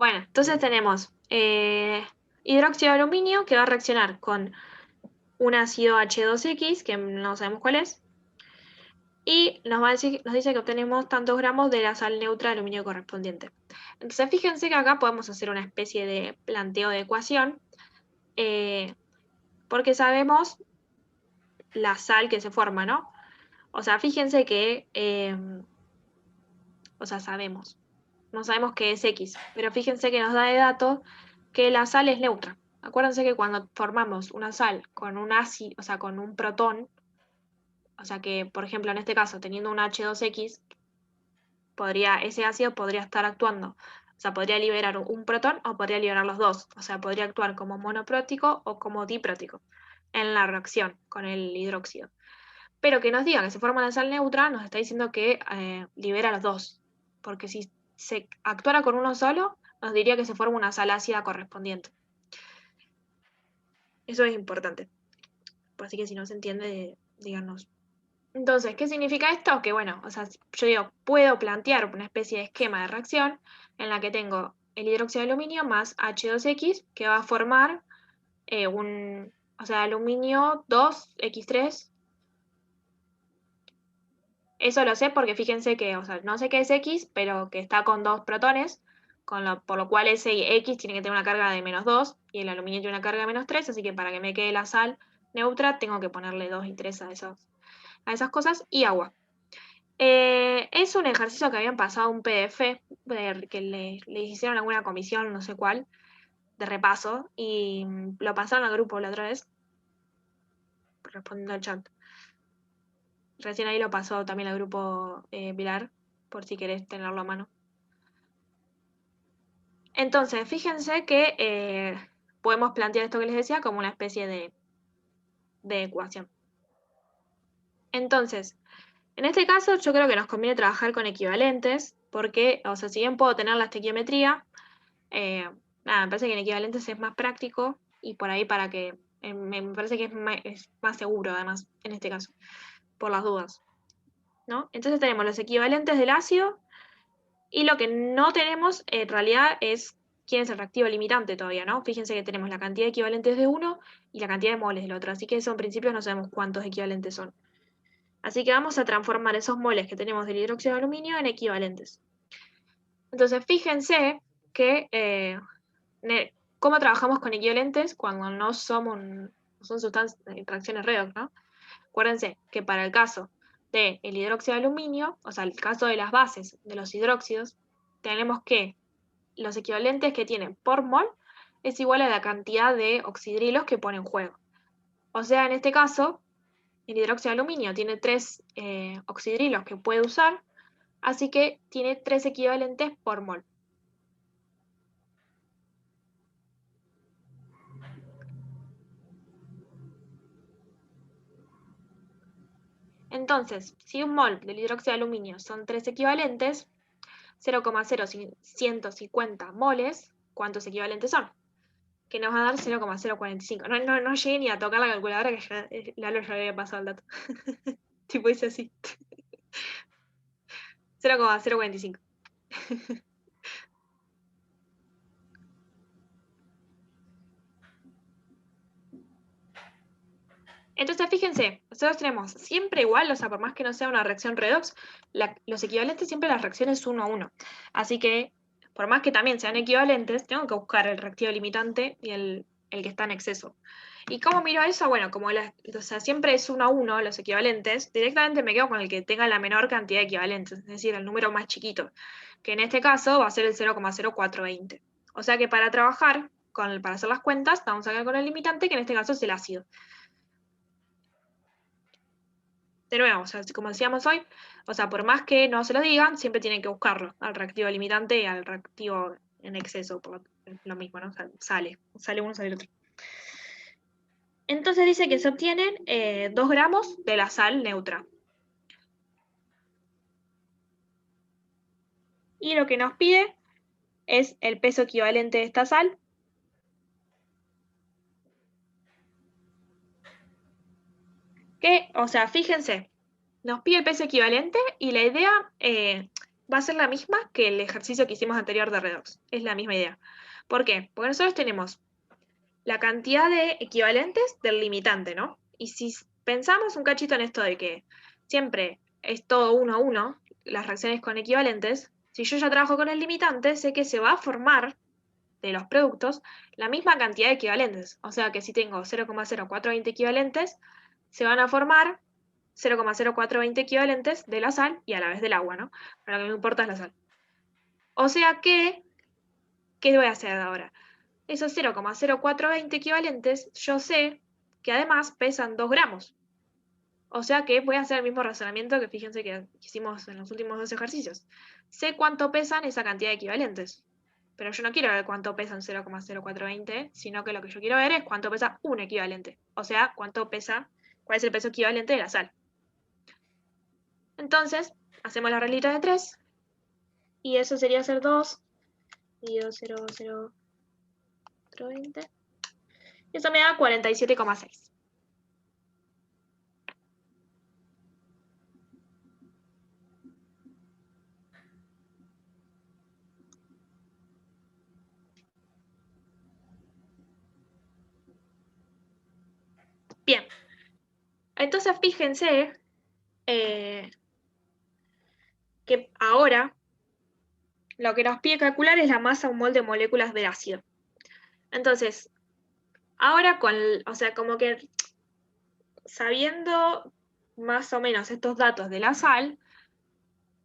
Bueno, entonces tenemos hidróxido de aluminio que va a reaccionar con un ácido H2X, que no sabemos cuál es, y nos dice que obtenemos tantos gramos de la sal neutra de aluminio correspondiente. Entonces fíjense que acá podemos hacer una especie de planteo de ecuación, porque sabemos la sal que se forma, ¿no? O sea, fíjense que, o sea, sabemos, no sabemos qué es X, pero fíjense que nos da de dato que la sal es neutra. Acuérdense que cuando formamos una sal con un ácido, o sea, con un protón, o sea que, por ejemplo, en este caso, teniendo un H2X, ese ácido podría estar actuando. O sea, podría liberar un protón o podría liberar los dos. O sea, podría actuar como monoprótico o como diprótico en la reacción con el hidróxido. Pero que nos diga que se forma la sal neutra nos está diciendo que libera los dos. Porque si se actuara con uno solo, nos diría que se forma una sal ácida correspondiente. Eso es importante. Así que si no se entiende, díganos. Entonces, ¿qué significa esto? Que bueno, o sea, yo digo, puedo plantear una especie de esquema de reacción en la que tengo el hidróxido de aluminio más H2X, que va a formar o sea, aluminio 2X3. Eso lo sé porque fíjense que, o sea, no sé qué es X, pero que está con dos protones, por lo cual ese X tiene que tener una carga de -2 y el aluminio tiene una carga de -3, así que para que me quede la sal neutra tengo que ponerle 2 y 3 a esas cosas y agua. Es un ejercicio que habían pasado un PDF, que le hicieron alguna comisión, no sé cuál, de repaso, y lo pasaron al grupo la otra vez, respondiendo al chat. Recién ahí lo pasó también al grupo Pilar, por si querés tenerlo a mano. Entonces, fíjense que podemos plantear esto que les decía como una especie de ecuación. Entonces, en este caso yo creo que nos conviene trabajar con equivalentes, porque, o sea, si bien puedo tener la estequiometría, nada, me parece que en equivalentes es más práctico y por ahí para que, me parece que es más seguro además, en este caso, por las dudas, ¿no? Entonces tenemos los equivalentes del ácido y lo que no tenemos en realidad es quién es el reactivo limitante todavía, ¿no? Fíjense que tenemos la cantidad de equivalentes de uno y la cantidad de moles del otro, así que eso en principio no sabemos cuántos equivalentes son. Así que vamos a transformar esos moles que tenemos del hidróxido de aluminio en equivalentes. Entonces, fíjense que cómo trabajamos con equivalentes cuando no son reacciones redox, ¿no? Acuérdense que para el caso del hidróxido de aluminio, o sea, el caso de las bases de los hidróxidos, tenemos que los equivalentes que tienen por mol es igual a la cantidad de oxidrilos que pone en juego. O sea, en este caso, el hidróxido de aluminio tiene 3 oxidrilos que puede usar, así que tiene 3 equivalentes por mol. Entonces, si un mol del hidróxido de aluminio son 3 equivalentes, 0,0150 moles, ¿cuántos equivalentes son? Que nos va a dar 0,045. No llegué ni a tocar la calculadora que ya, Lalo ya había pasado el dato. Tipo dice así. 0,045. Entonces, fíjense, nosotros tenemos siempre igual, o sea, por más que no sea una reacción redox, los equivalentes siempre las reacciones 1 a 1. Así que, por más que también sean equivalentes, tengo que buscar el reactivo limitante y el que está en exceso. ¿Y cómo miro eso? Bueno, como o sea, siempre es 1 a 1 los equivalentes, directamente me quedo con el que tenga la menor cantidad de equivalentes, es decir, el número más chiquito, que en este caso va a ser el 0,0420. O sea que para trabajar, para hacer las cuentas, vamos a quedar con el limitante, que en este caso es el ácido. De nuevo, o sea, como decíamos hoy, o sea, por más que no se lo digan, siempre tienen que buscarlo, al reactivo limitante y al reactivo en exceso, por lo mismo, ¿no? O sea, sale uno, sale el otro. Entonces dice que se obtienen 2 gramos de la sal neutra. Y lo que nos pide es el peso equivalente de esta sal. Que, o sea, fíjense, nos pide el peso equivalente y la idea va a ser la misma que el ejercicio que hicimos anterior de redox. Es la misma idea. ¿Por qué? Porque nosotros tenemos la cantidad de equivalentes del limitante, ¿no? Y si pensamos un cachito en esto de que siempre es todo 1 a 1, las reacciones con equivalentes, si yo ya trabajo con el limitante, sé que se va a formar de los productos la misma cantidad de equivalentes. O sea que si tengo 0,0420 equivalentes, se van a formar 0,0420 equivalentes de la sal y a la vez del agua, ¿no? Pero lo que me importa es la sal. O sea que, ¿qué voy a hacer ahora? Esos 0,0420 equivalentes, yo sé que además pesan 2 gramos. O sea que voy a hacer el mismo razonamiento que fíjense que hicimos en los últimos 2 ejercicios. Sé cuánto pesan esa cantidad de equivalentes. Pero yo no quiero ver cuánto pesan 0,0420, sino que lo que yo quiero ver es cuánto pesa un equivalente. O sea, cuál es el peso equivalente de la sal. Entonces, hacemos la reglita de 3. Y eso sería hacer 2 dividido 0,0420. Y eso me da 47,6. Bien. Entonces, fíjense que ahora lo que nos pide calcular es la masa a un mol de moléculas de ácido. Entonces, ahora o sea, como que sabiendo más o menos estos datos de la sal,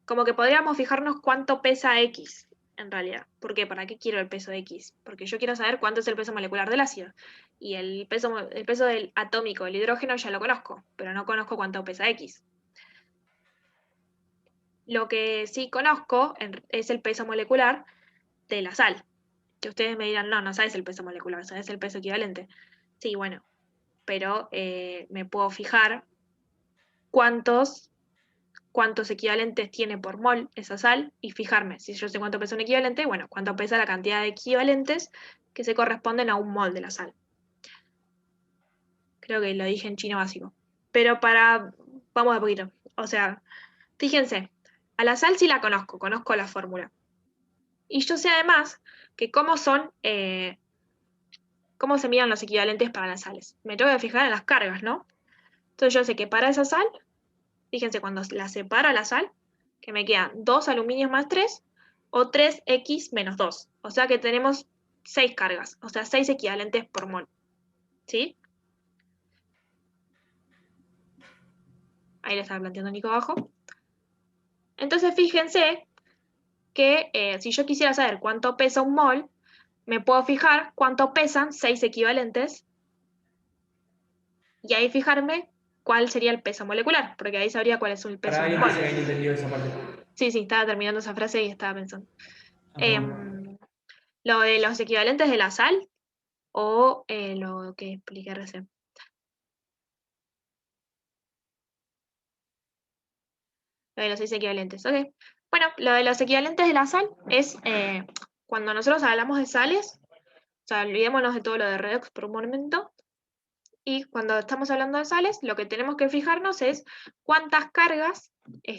como que podríamos fijarnos cuánto pesa X, en realidad. ¿Por qué? ¿Para qué quiero el peso de X? Porque yo quiero saber cuánto es el peso molecular del ácido. Y el peso del atómico del hidrógeno ya lo conozco, pero no conozco cuánto pesa X. Lo que sí conozco es el peso molecular de la sal. Que ustedes me dirán, no sabes el peso molecular, sabes el peso equivalente. Sí, bueno, pero me puedo fijar cuántos equivalentes tiene por mol esa sal y fijarme, si yo sé cuánto pesa un equivalente, bueno, cuánto pesa la cantidad de equivalentes que se corresponden a un mol de la sal. Creo que lo dije en chino básico. Pero vamos a poquito. O sea, fíjense, a la sal sí la conozco la fórmula. Y yo sé además que cómo se miran los equivalentes para las sales. Me tengo que fijar en las cargas, ¿no? Entonces yo sé que para esa sal, fíjense, cuando la separo a la sal, que me quedan 2 aluminios más 3 o 3x menos 2. O sea que tenemos 6 cargas, o sea, 6 equivalentes por mol. ¿Sí? Ahí le estaba planteando Nico abajo. Entonces fíjense que si yo quisiera saber cuánto pesa un mol, me puedo fijar cuánto pesan 6 equivalentes y ahí fijarme cuál sería el peso molecular, porque ahí sabría cuál es el peso Para de un yo mol. pensé que había entendido esa parte. Sí, estaba terminando esa frase y estaba pensando. Ah, perdón. Lo de los equivalentes de la sal o lo que expliqué recién. Lo de los 6 equivalentes, ok. Bueno, lo de los equivalentes de la sal es cuando nosotros hablamos de sales, o sea, olvidémonos de todo lo de redox por un momento, y cuando estamos hablando de sales, lo que tenemos que fijarnos es cuántas cargas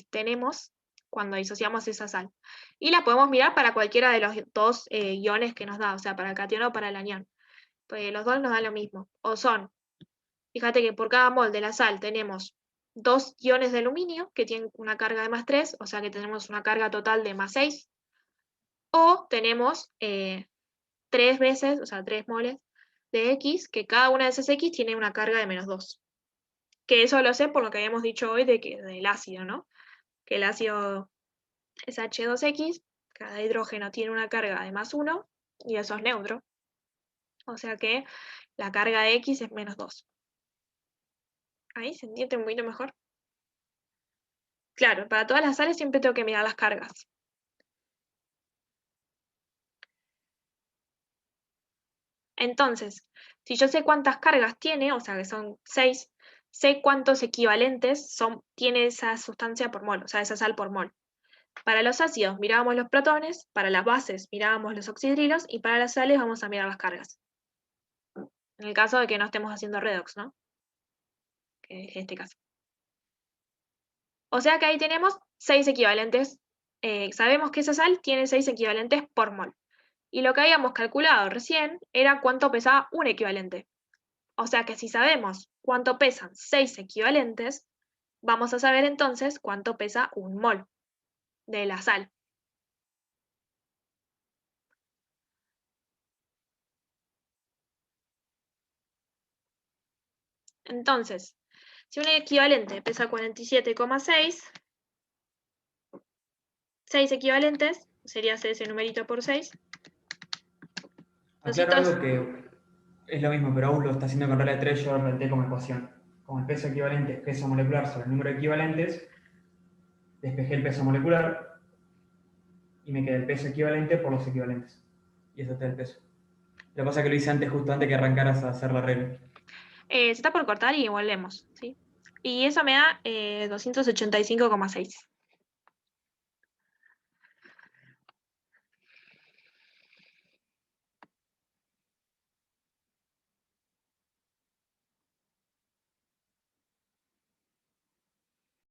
tenemos cuando disociamos esa sal. Y la podemos mirar para cualquiera de los dos iones que nos da, o sea, para el catión o para el anión. Pues los dos nos dan lo mismo. O son, fíjate que por cada mol de la sal tenemos 2 iones de aluminio que tienen una carga de más 3, o sea que tenemos una carga total de más 6. O tenemos 3 veces, o sea, 3 moles de X, que cada una de esas X tiene una carga de menos 2. Que eso lo sé por lo que habíamos dicho hoy del ácido, ¿no? Que el ácido es H2X, cada hidrógeno tiene una carga de más 1 y eso es neutro. O sea que la carga de X es menos 2. Ahí se entiende un poquito mejor. Claro, para todas las sales siempre tengo que mirar las cargas. Entonces, si yo sé cuántas cargas tiene, o sea que son 6, sé cuántos equivalentes tiene esa sustancia por mol, o sea, esa sal por mol. Para los ácidos mirábamos los protones, para las bases mirábamos los oxidrilos y para las sales vamos a mirar las cargas. En el caso de que no estemos haciendo redox, ¿no? Que es este caso. O sea que ahí tenemos 6 equivalentes sabemos que esa sal tiene 6 equivalentes por mol. Y lo que habíamos calculado recién era cuánto pesaba un equivalente. O sea que si sabemos cuánto pesan 6 equivalentes, vamos a saber entonces cuánto pesa un mol de la sal. Entonces, si un equivalente pesa 47,6, 6 equivalentes, sería hacer ese numerito por 6. Aclaro algo que es lo mismo, pero aún lo está haciendo con regla de 3, yo lo planteé como ecuación. Como el peso equivalente es peso molecular sobre el número de equivalentes, despejé el peso molecular y me queda el peso equivalente por los equivalentes. Y eso está el peso. Lo que pasa es que lo hice antes, justo antes que arrancaras a hacer la regla. Se está por cortar y volvemos, ¿sí? Y eso me da 285,6.